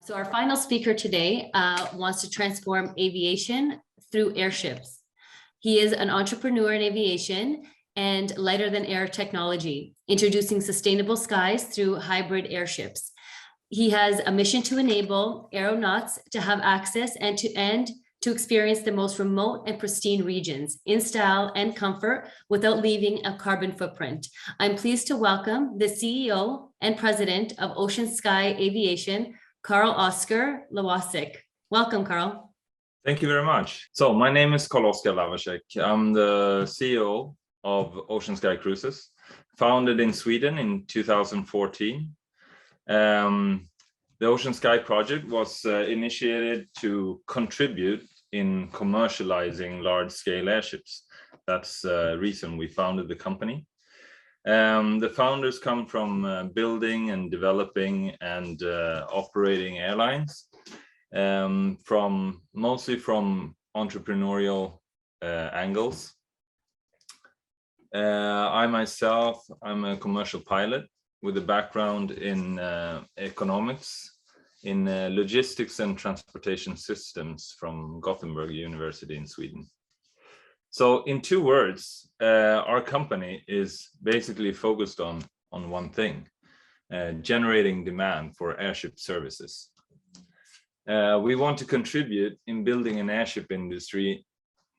So our final speaker today wants to transform aviation through airships. He is an entrepreneur in aviation and lighter than air technology, introducing sustainable skies through hybrid airships. He has a mission to enable aeronauts to have access and to experience the most remote and pristine regions in style and comfort without leaving a carbon footprint. I'm pleased to welcome the CEO and president of Ocean Sky Aviation, Carl Oskar Lawaczeck. Welcome, Carl. Thank you very much. So my name is Carl Oskar Lawaczeck. I'm the CEO of Ocean Sky Cruises, founded in Sweden in 2014. The Ocean Sky project was initiated to contribute in commercializing large-scale airships. That's the reason we founded the company. The founders come from building and developing and operating airlines, mostly from entrepreneurial angles. I myself, I'm a commercial pilot with a background in economics, in logistics and transportation systems from Gothenburg University in Sweden. So in two words, our company is basically focused on one thing, generating demand for airship services. We want to contribute in building an airship industry,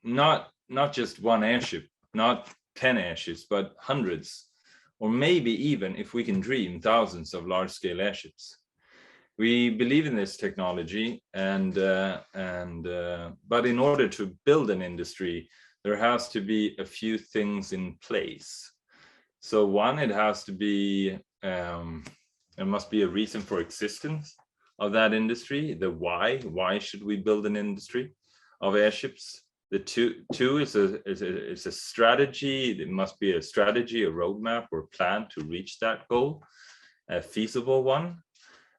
not just one airship, not 10 airships, but hundreds, or maybe even, if we can dream, thousands of large-scale airships. We believe in this technology, but in order to build an industry, there has to be a few things in place. So one, it has to be, there must be a reason for existence of that industry. The why should we build an industry of airships? The two is a strategy. It must be a strategy, a roadmap or plan to reach that goal, a feasible one.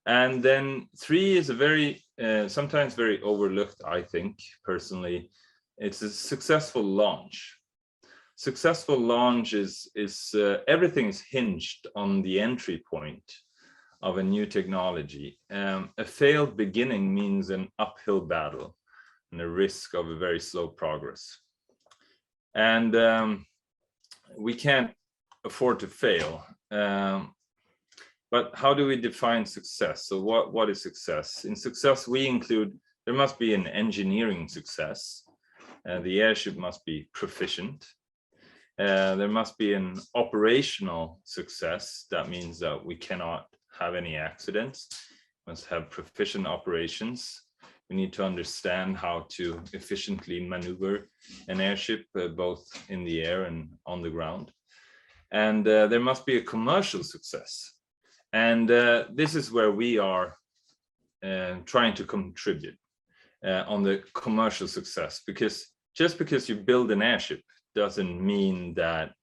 And then three is a very, sometimes very overlooked, I think, personally. It's a successful launch. Successful launch is everything is hinged on the entry point of a new technology. A failed beginning means an uphill battle and a risk of a very slow progress. And we can't afford to fail. But how do we define success? So what is success? In success, we include, there must be an engineering success. The airship must be proficient. There must be an operational success. That means that we cannot have any accidents. We must have proficient operations. We need to understand how to efficiently maneuver an airship, both in the air and on the ground. And there must be a commercial success. And this is where we are trying to contribute on the commercial success, because just because you build an airship doesn't mean that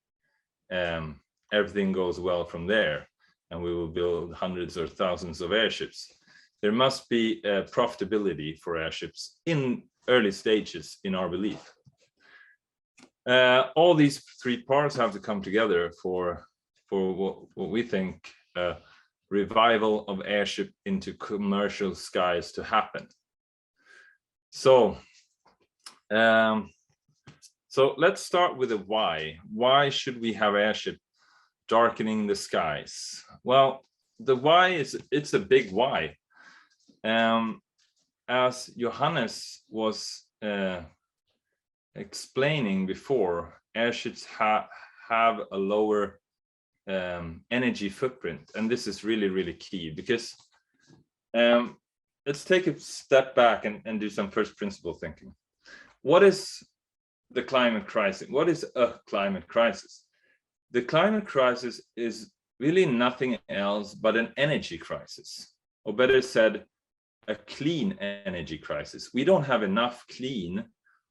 everything goes well from there and we will build hundreds or thousands of airships. There must be profitability for airships in early stages, in our belief. All these three parts have to come together for what we think revival of airship into commercial skies to happen. So let's start with the why. Why should we have airship darkening the skies? Well, the why is, it's a big why. As Johannes was explaining before, airships have a lower energy footprint, and this is really key, because let's take a step back and do some first principle thinking. What is the climate crisis? What is a climate crisis? The climate crisis is really nothing else but an energy crisis, or better said, a clean energy crisis. We don't have enough clean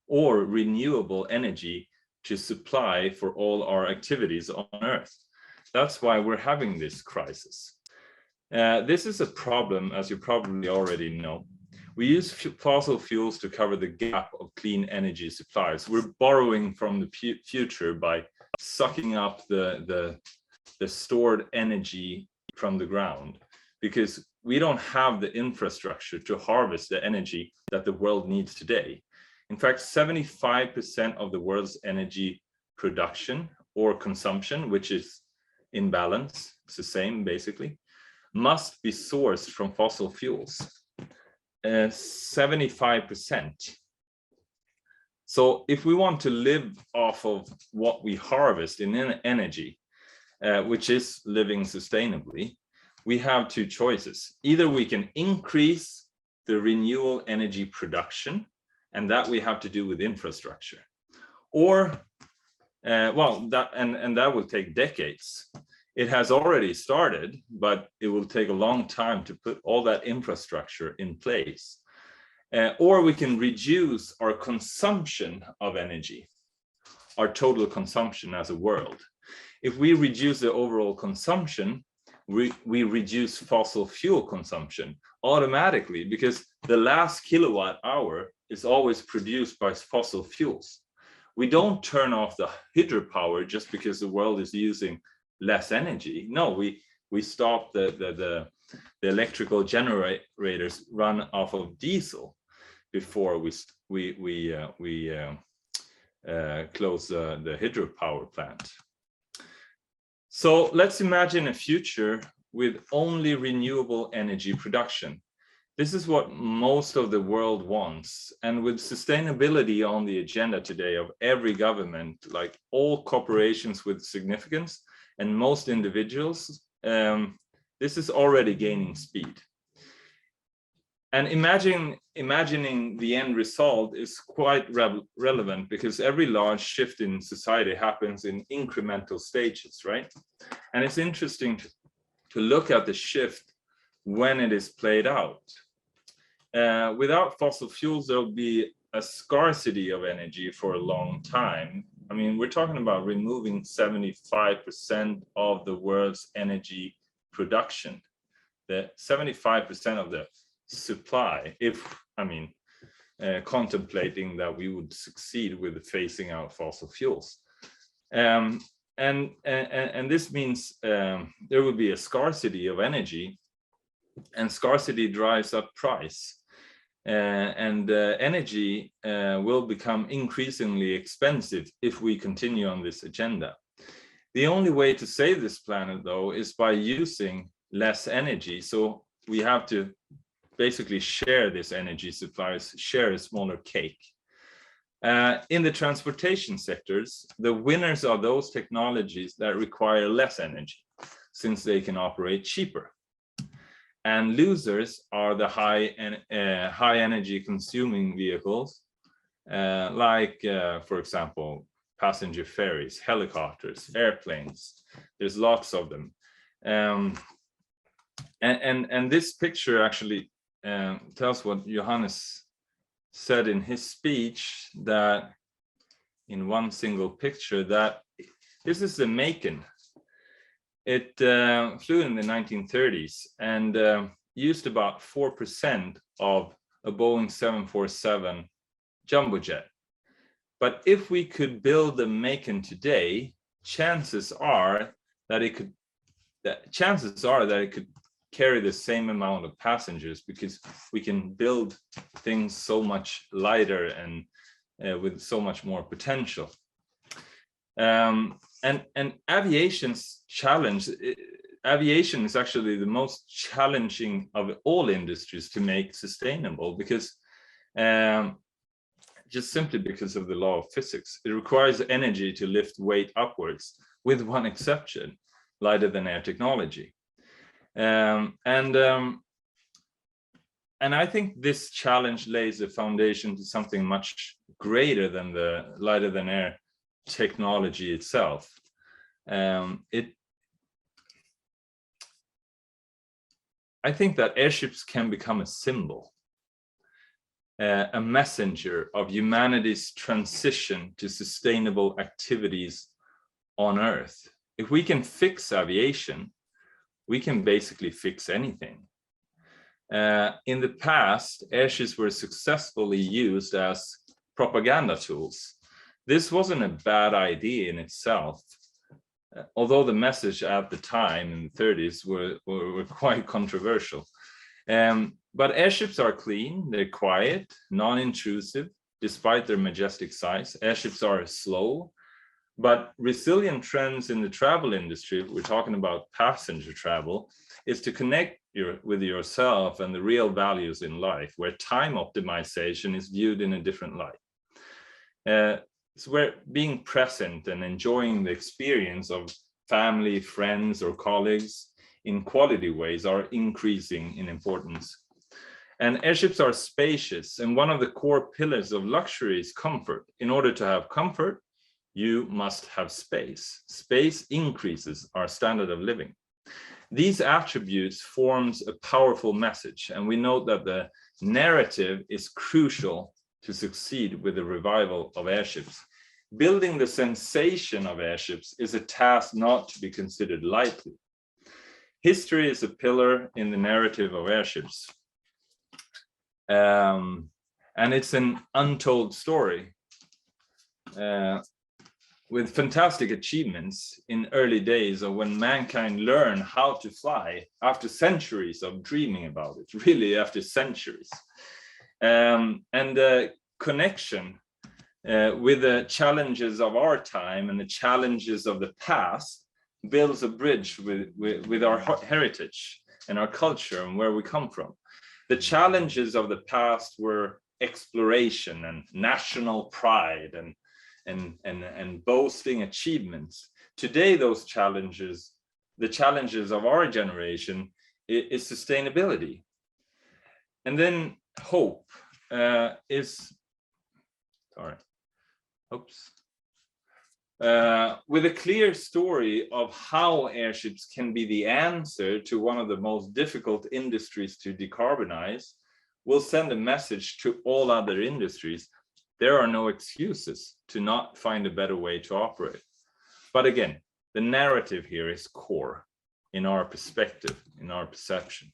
or renewable energy to supply for all our activities on Earth. That's why we're having this crisis. This is a problem, as you probably already know. We use fossil fuels to cover the gap of clean energy supplies. We're borrowing from the future by sucking up the stored energy from the ground, because we don't have the infrastructure to harvest the energy that the world needs today. In fact, 75% of the world's energy production or consumption, which is in balance, it's the same basically, must be sourced from fossil fuels. 75%. So if we want to live off of what we harvest in energy, which is living sustainably, we have two choices. Either we can increase the renewable energy production, and that we have to do with infrastructure, or that will take decades. It has already started, but it will take a long time to put all that infrastructure in place. Or we can reduce our consumption of energy, our total consumption as a world. If we reduce the overall consumption, we reduce fossil fuel consumption automatically, because the last kilowatt hour is always produced by fossil fuels. We don't turn off the hydropower just because the world is using less energy. No, we stop the electrical generators run off of diesel before we close the hydropower plant. So let's imagine a future with only renewable energy production. This is what most of the world wants. And with sustainability on the agenda today of every government, like all corporations with significance and most individuals, this is already gaining speed. And imagining the end result is quite relevant, because every large shift in society happens in incremental stages, right? And it's interesting to look at the shift when it is played out. Without fossil fuels, there'll be a scarcity of energy for a long time. I mean, we're talking about removing 75% of the world's energy production, the 75% of the supply, contemplating that we would succeed with phasing out fossil fuels. And this means there will be a scarcity of energy, and scarcity drives up price. Energy will become increasingly expensive if we continue on this agenda. The only way to save this planet, though, is by using less energy. So we have to basically share this energy supplies, share a smaller cake. In the transportation sectors, the winners are those technologies that require less energy, since they can operate cheaper. And losers are the high energy consuming vehicles, for example, passenger ferries, helicopters, airplanes. There's lots of them. And this picture actually tells what Johannes said in his speech, that in one single picture, that this is the Macon. It flew in the 1930s and used about 4% of a Boeing 747 jumbo jet. But if we could build the Macon today, chances are that it could carry the same amount of passengers, because we can build things so much lighter and with so much more potential. And aviation's challenge, aviation is actually the most challenging of all industries to make sustainable, because just simply because of the law of physics. It requires energy to lift weight upwards, with one exception: lighter than air technology. And I think this challenge lays a foundation to something much greater than the lighter than air technology itself. I think that airships can become a symbol, a messenger of humanity's transition to sustainable activities on Earth. If we can fix aviation, we can basically fix anything. In the past, airships were successfully used as propaganda tools. This wasn't a bad idea in itself, although the message at the time in the 30s were quite controversial. But airships are clean, they're quiet, non-intrusive, despite their majestic size. Airships are slow, but resilient trends in the travel industry, we're talking about passenger travel, is to connect with yourself and the real values in life, where time optimization is viewed in a different light. It's where being present and enjoying the experience of family, friends, or colleagues in quality ways are increasing in importance. And airships are spacious, and one of the core pillars of luxury is comfort. In order to have comfort, you must have space. Space increases our standard of living. These attributes forms a powerful message, and we note that the narrative is crucial to succeed with the revival of airships. Building the sensation of airships is a task not to be considered lightly. History is a pillar in the narrative of airships. And it's an untold story with fantastic achievements in early days of when mankind learned how to fly after centuries of dreaming about it, really after centuries. And the connection with the challenges of our time and the challenges of the past builds a bridge with our heritage and our culture and where we come from. The challenges of the past were exploration and national pride and boasting achievements. Today, those challenges, the challenges of our generation, is sustainability. And then hope with a clear story of how airships can be the answer to one of the most difficult industries to decarbonize, will send a message to all other industries. There are no excuses to not find a better way to operate. But again, the narrative here is core in our perspective, in our perception.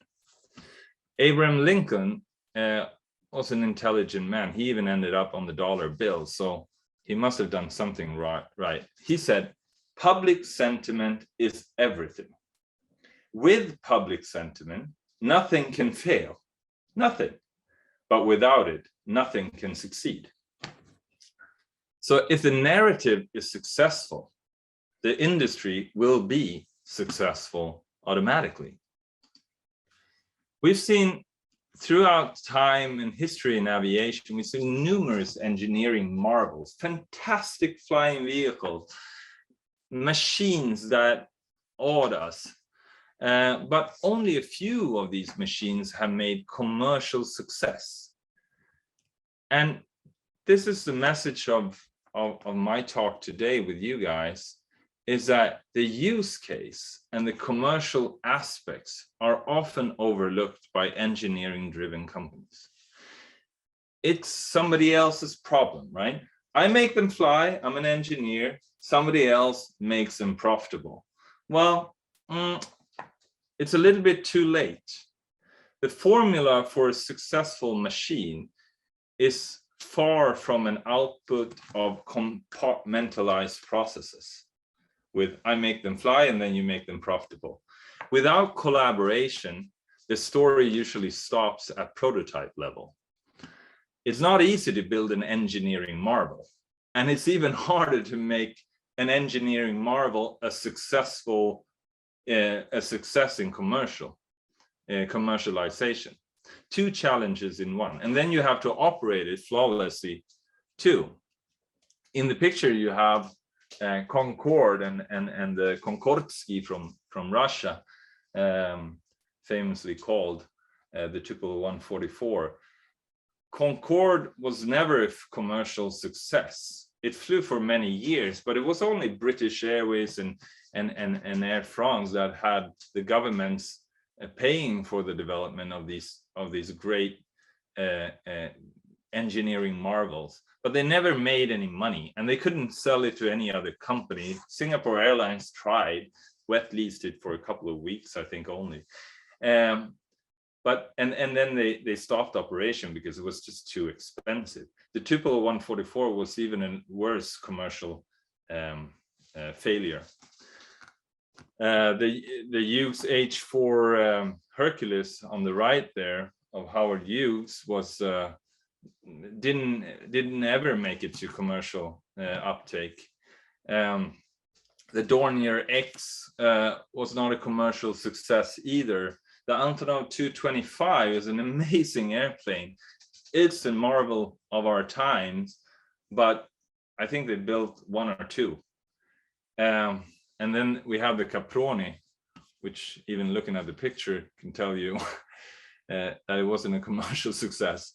Abraham Lincoln was an intelligent man. He even ended up on the dollar bill, so he must have done something right. He said, public sentiment is everything. With public sentiment, nothing can fail, nothing. But without it, nothing can succeed. So if the narrative is successful, the industry will be successful automatically. We've seen throughout time and history in aviation, we've seen numerous engineering marvels, fantastic flying vehicles, machines that awed us. But only a few of these machines have made commercial success. And this is the message of my talk today with you guys, is that the use case and the commercial aspects are often overlooked by engineering-driven companies. It's somebody else's problem, right? I make them fly, I'm an engineer, somebody else makes them profitable. Well, it's a little bit too late. The formula for a successful machine is far from an output of compartmentalized processes with I make them fly and then you make them profitable. Without collaboration, the story usually stops at prototype level. It's not easy to build an engineering marvel, and it's even harder to make an engineering marvel a success in commercialization. Two challenges in one, and then you have to operate it flawlessly too. In the picture you have Concorde and the Konkordsky from Russia, famously called the Typical 144. Concorde was never a commercial success. It flew for many years, but it was only British Airways and Air France that had the governments paying for the development of these great engineering marvels. But they never made any money, and they couldn't sell it to any other company. Singapore Airlines tried, wet leased it for a couple of weeks, I think only. But then they stopped operation because it was just too expensive. The Typical 144 was even a worse commercial failure. The Hughes H4 Hercules on the right there of Howard Hughes was didn't ever make it to commercial uptake. The Dornier X was not a commercial success either. The Antonov 225 is an amazing airplane. It's a marvel of our times, but I think they built one or two. And then we have the Caproni, which even looking at the picture can tell you that it wasn't a commercial success.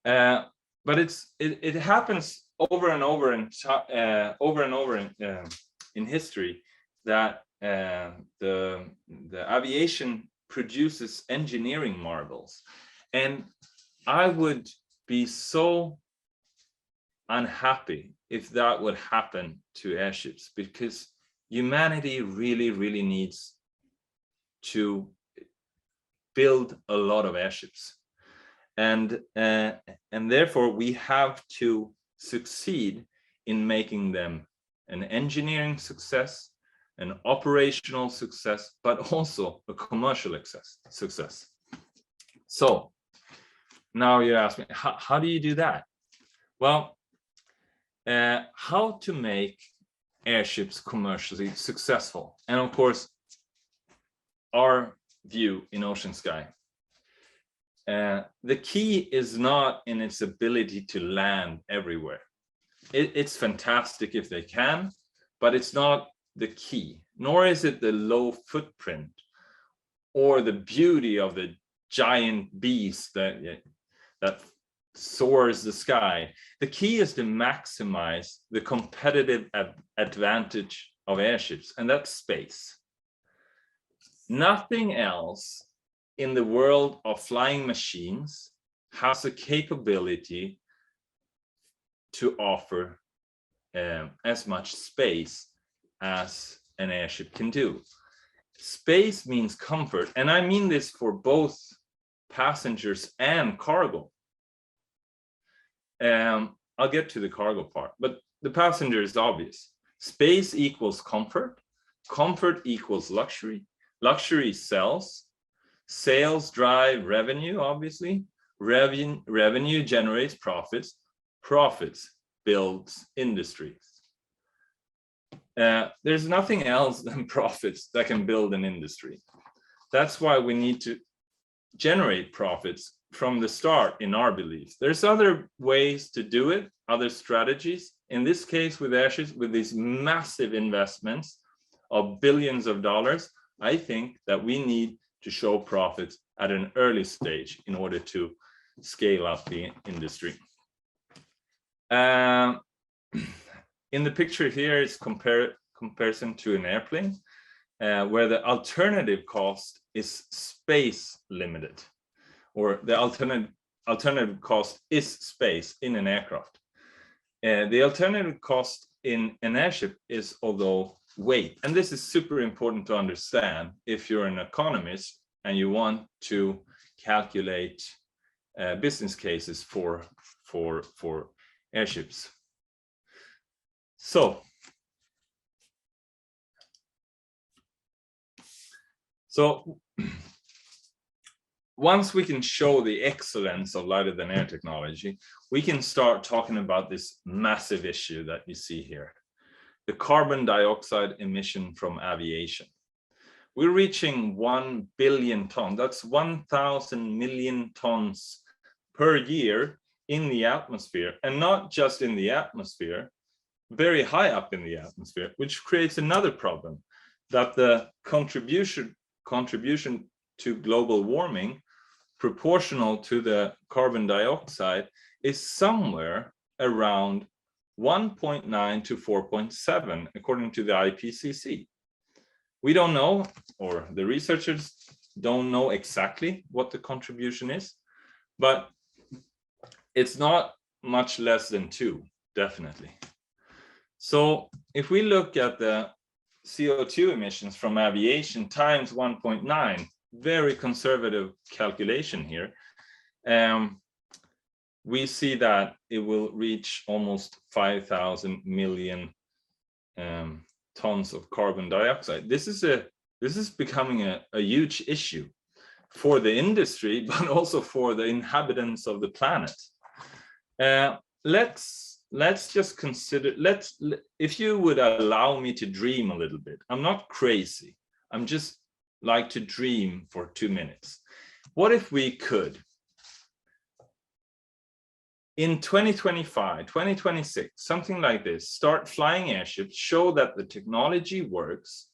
But it happens over and over in history that the aviation produces engineering marvels, and I would be so unhappy if that would happen to airships, because humanity really needs to build a lot of airships, and therefore we have to succeed in making them an engineering success, an operational success, but also a commercial success. So now you ask me, how do you do that? Well, how to make airships commercially successful. And of course, our view in Ocean Sky, the key is not in its ability to land everywhere. It's fantastic if they can, but it's not the key, nor is it the low footprint or the beauty of the giant beast that soars the sky. The key is to maximize the competitive advantage of airships, and that's space. Nothing else in the world of flying machines has a capability to offer as much space as an airship can do. Space means comfort, and I mean this for both passengers and cargo. I'll get to the cargo part, but the passenger is obvious. Space equals comfort, comfort equals luxury, luxury sells, sales drive revenue, obviously, revenue generates profits, profits builds industries. There's nothing else than profits that can build an industry. That's why we need to generate profits from the start, in our beliefs. There's other ways to do it, other strategies. In this case, with airships, with these massive investments of billions of dollars, I think that we need to show profits at an early stage in order to scale up the industry. In the picture here is comparison to an airplane, where the alternative cost is space limited, or the alternative cost is space in an aircraft. The alternative cost in an airship is, although, weight. And this is super important to understand if you're an economist and you want to calculate business cases for airships. So once we can show the excellence of lighter than air technology, we can start talking about this massive issue that you see here, the carbon dioxide emission from aviation. We're reaching 1 billion tons. That's 1,000 million tons per year in the atmosphere, and not just in the atmosphere, very high up in the atmosphere, which creates another problem, that the contribution to global warming proportional to the carbon dioxide is somewhere around 1.9 to 4.7, according to the IPCC. We don't know, or the researchers don't know exactly what the contribution is, but it's not much less than 2, definitely. So if we look at the CO2 emissions from aviation times 1.9, very conservative calculation here, we see that it will reach almost 5,000 million tons of carbon dioxide. This is becoming a huge issue. for the industry, but also for the inhabitants of the planet. Let's just consider, if you would allow me to dream a little bit. I'm not crazy. I'm just like to dream for 2 minutes. What if we could, in 2025, 2026, something like this, start flying airships, show that the technology works,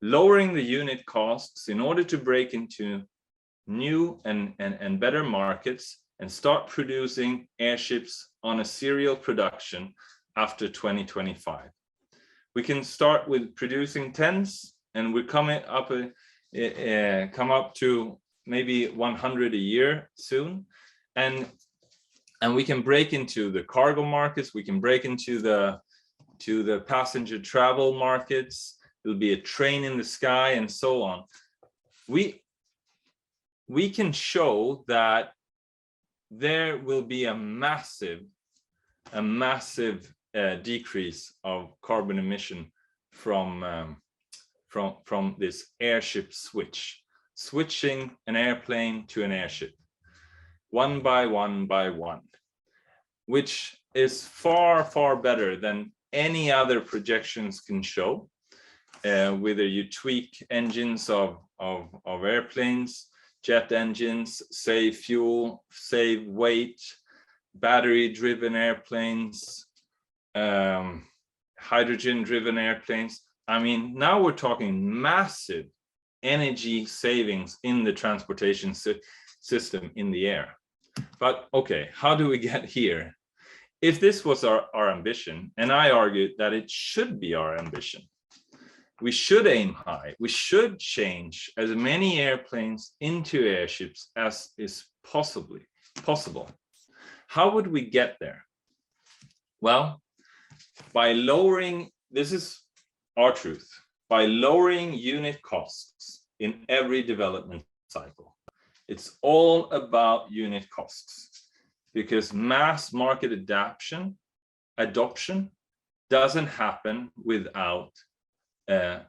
lowering the unit costs in order to break into new and better markets, and start producing airships on a serial production after 2025. We can start with producing tens, and we're coming up come up to maybe 100 a year soon, and we can break into the cargo markets. We can break into the passenger travel markets. There'll be a train in the sky and so on. We can show that there will be a massive decrease of carbon emission from this airship switching an airplane to an airship, one by one, which is far better than any other projections can show. Whether you tweak engines of airplanes, jet engines, save fuel, save weight, battery-driven airplanes, hydrogen-driven airplanes. I mean, now we're talking massive energy savings in the transportation system in the air. But okay, how do we get here? If this was our ambition, and I argued that it should be our ambition, we should aim high. We should change as many airplanes into airships as is possible. How would we get there? Well, by lowering, this is our truth, by lowering unit costs in every development cycle. It's all about unit costs, because mass market adoption doesn't happen without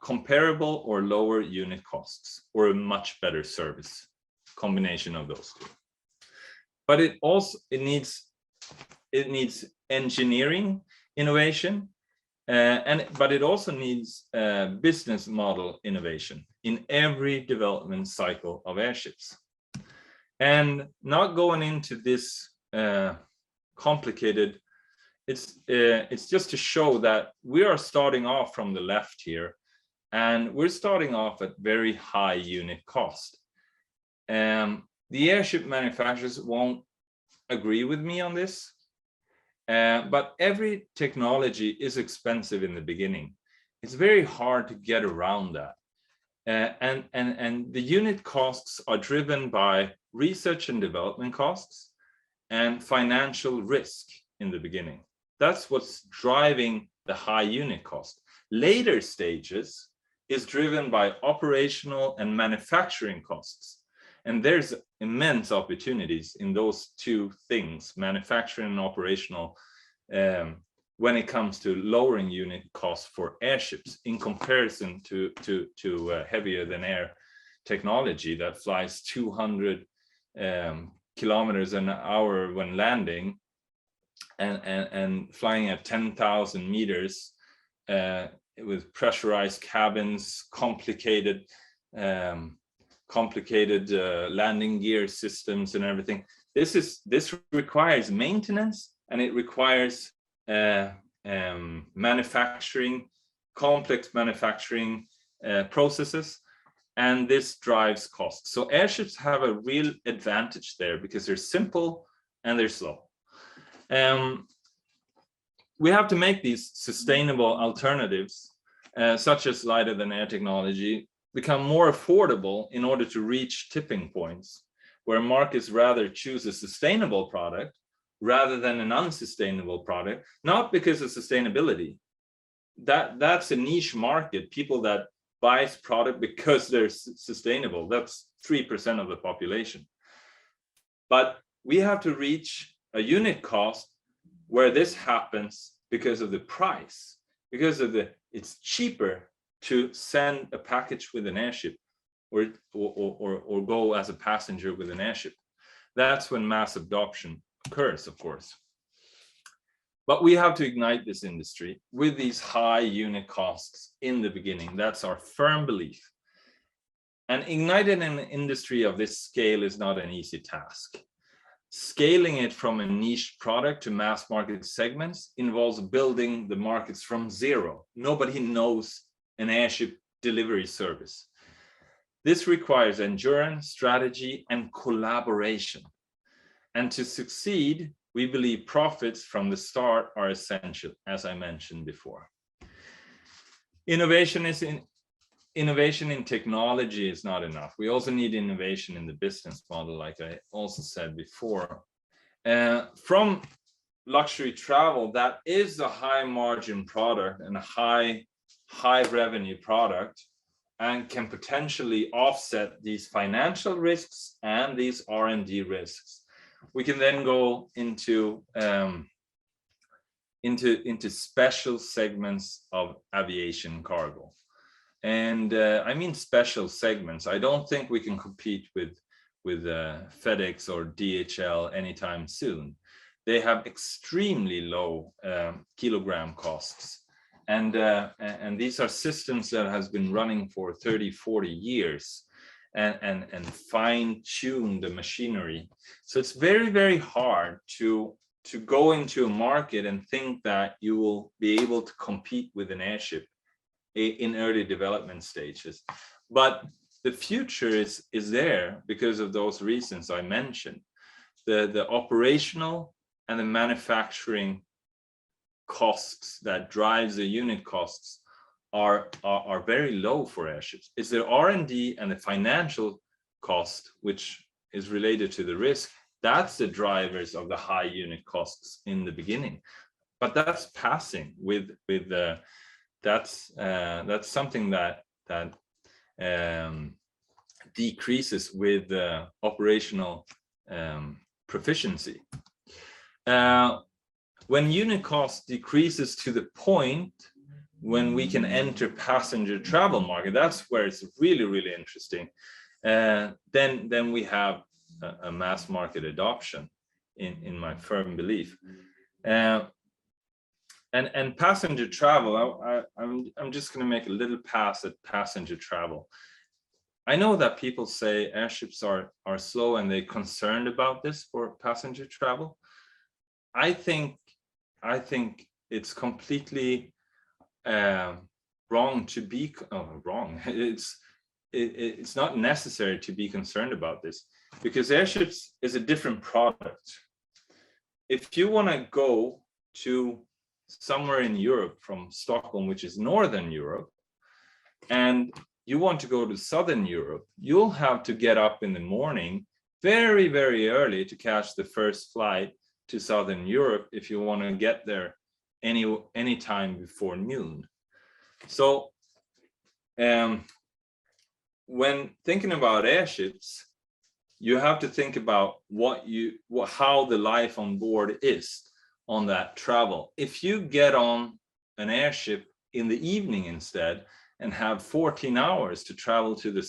comparable or lower unit costs or a much better service, combination of those two. But it needs engineering innovation, but it also needs business model innovation in every development cycle of airships. And not going into this complicated, it's just to show that we are starting off from the left here, and we're starting off at very high unit cost. The airship manufacturers won't agree with me on this, but every technology is expensive in the beginning. It's very hard to get around that. And the unit costs are driven by research and development costs and financial risk in the beginning. That's what's driving the high unit cost. Later stages is driven by operational and manufacturing costs. And there's immense opportunities in those two things, manufacturing and operational, when it comes to lowering unit costs for airships in comparison to heavier than air technology that flies 200 kilometers an hour when landing, and flying at 10,000 meters with pressurized cabins, complicated landing gear systems and everything. This requires maintenance, and it requires manufacturing, complex manufacturing processes, and this drives costs. So airships have a real advantage there because they're simple and they're slow. We have to make these sustainable alternatives, such as lighter than air technology, become more affordable in order to reach tipping points where markets rather choose a sustainable product rather than an unsustainable product, not because of sustainability. That's a niche market, people that buys product because they're sustainable. That's 3% of the population. But we have to reach a unit cost where this happens because of the price, because of it's cheaper to send a package with an airship or go as a passenger with an airship. That's when mass adoption occurs, of course. But we have to ignite this industry with these high unit costs in the beginning. That's our firm belief. And igniting an industry of this scale is not an easy task. Scaling it from a niche product to mass market segments involves building the markets from zero. Nobody knows an airship delivery service. This requires endurance, strategy, and collaboration. And to succeed, we believe profits from the start are essential, as I mentioned before. Innovation in technology is not enough. We also need innovation in the business model, like I also said before. From luxury travel, that is a high margin product and a high revenue product, and can potentially offset these financial risks and these R&D risks. We can then go into special segments of aviation cargo. And I mean special segments. I don't think we can compete with FedEx or DHL anytime soon. They have extremely low kilogram costs. And these are systems that has been running for 30, 40 years and fine-tune the machinery. So it's very, very hard to go into a market and think that you will be able to compete with an airship in early development stages. But the future is there because of those reasons I mentioned. The operational and the manufacturing costs that drives the unit costs are very low for airships. It's the R&D and the financial cost, which is related to the risk. That's the drivers of the high unit costs in the beginning. But that's passing with that's something that decreases with operational proficiency. When unit cost decreases to the point when we can enter passenger travel market, that's where it's really, really interesting. Then we have a mass market adoption, in my firm belief. And passenger travel, I'm just going to make a little pass at passenger travel. I know that people say airships are slow and they're concerned about this for passenger travel. I think it's completely wrong to be wrong. It's not necessary to be concerned about this, because airships is a different product. If you want to go to somewhere in Europe from Stockholm, which is Northern Europe, and you want to go to Southern Europe, you'll have to get up in the morning very, very early to catch the first flight to Southern Europe if you want to get there any time before noon. So when thinking about airships, you have to think about how the life on board is on that travel. If you get on an airship in the evening instead and have 14 hours to travel to the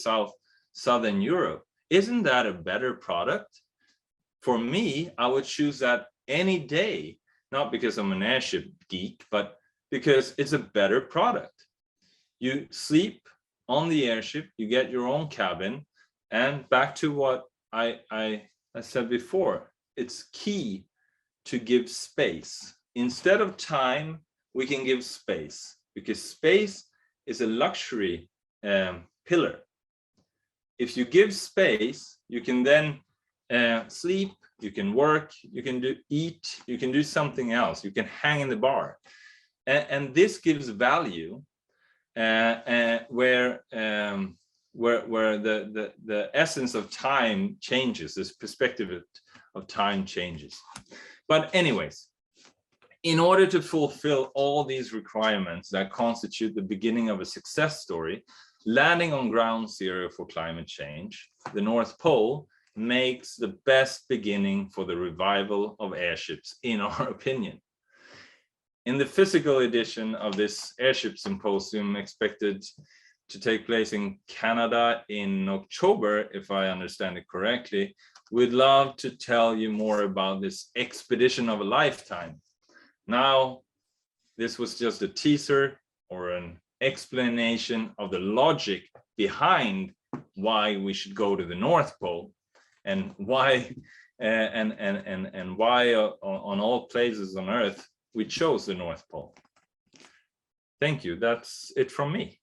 Southern Europe, isn't that a better product? For me, I would choose that any day, not because I'm an airship geek, but because it's a better product. You sleep on the airship, you get your own cabin, and back to what I said before, it's key to give space. Instead of time, we can give space, because space is a luxury pillar. If you give space, you can then sleep, you can work, you can eat, you can do something else, you can hang in the bar. And this gives value where the essence of time changes, this perspective of time changes. But anyways, in order to fulfill all these requirements that constitute the beginning of a success story, landing on ground zero for climate change, the North Pole, makes the best beginning for the revival of airships, in our opinion. In the physical edition of this Airship Symposium, expected to take place in Canada in October, if I understand it correctly. We'd love to tell you more about this expedition of a lifetime. Now, this was just a teaser or an explanation of the logic behind why we should go to the North Pole, and why why on all places on Earth we chose the North Pole. Thank you. That's it from me.